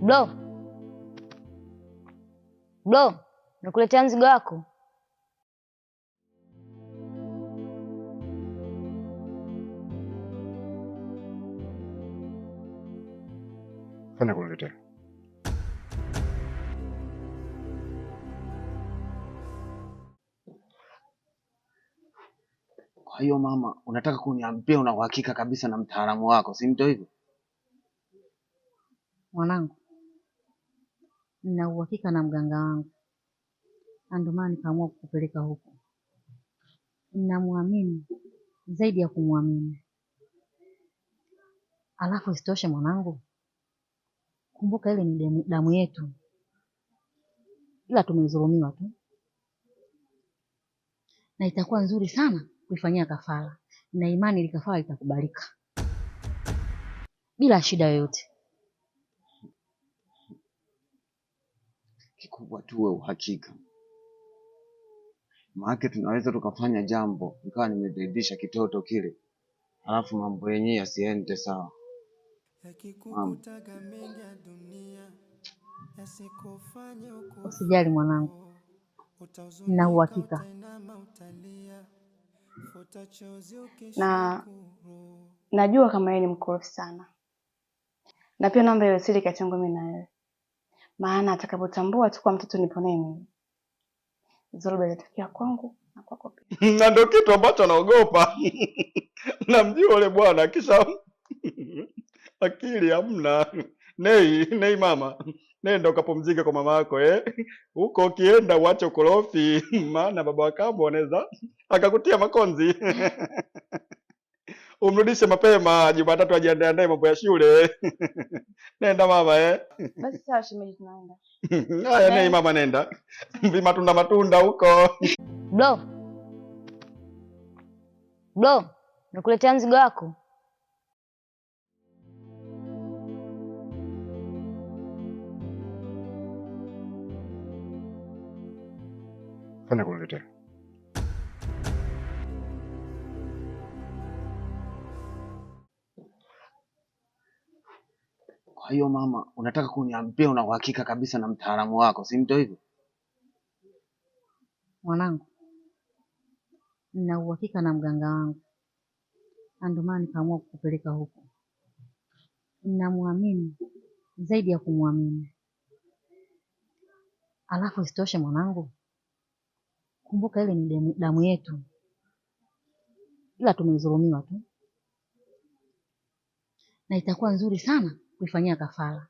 Bro. Bro, nikuletea mzigo wako. Fanya kuletea. Kwa hiyo mama, unataka kuniambia una uhakika kabisa na mtaalamu wako, si ndio hivyo? Mwanangu, nina uhakika na mganga wangu, ndio maana nikaamua kukupeleka huko. Ninamwamini zaidi ya kumwamini. Alafu isitoshe mwanangu, kumbuka ile ni damu yetu, ila tumezulumiwa tu, na itakuwa nzuri sana kuifanyia kafara, na imani ile kafara itakubalika bila shida yoyote. Kikubwa tuwe uhakika, maana tunaweza tukafanya jambo nikawa nimeridhisha kitoto kile, alafu mambo yenyewe yasiende sawa. Usijali mwanangu, nina uhakika na najua kama yeye ni mkorofi sana, na pia naomba iwe siri kati yangu mimi na wewe, maana atakapotambua tu kwa mtoto nipo naye mimi, Zolba itafika kwangu na kwako pia. Na ndio kitu ambacho naogopa. Namjua yule bwana kisha akili hamna. Nei mama. Nenda ukapumzike kwa mama yako huko ukienda uache ukorofi, maana baba wakambo anaweza akakutia makonzi. Umrudishe mapema Jumatatu ajiandae naye mambo ya shule. Nenda mama Basi sawa shemeji, tunaenda. Haya nei mama nenda. Matunda huko. Bro. Bro, nikuletea mzigo wako. Fanya kuletea. Kwa hiyo mama, unataka kuniambia una uhakika kabisa na mtaalamu wako, si ndio hivyo? Mwanangu, nina uhakika na mganga wangu, ndio maana nikaamua kukupeleka huko. Ninamwamini zaidi ya kumwamini. Alafu isitoshe mwanangu, kumbuka ile ni damu yetu, ila tumezulumiwa tu, na itakuwa nzuri sana kuifanyia kafara,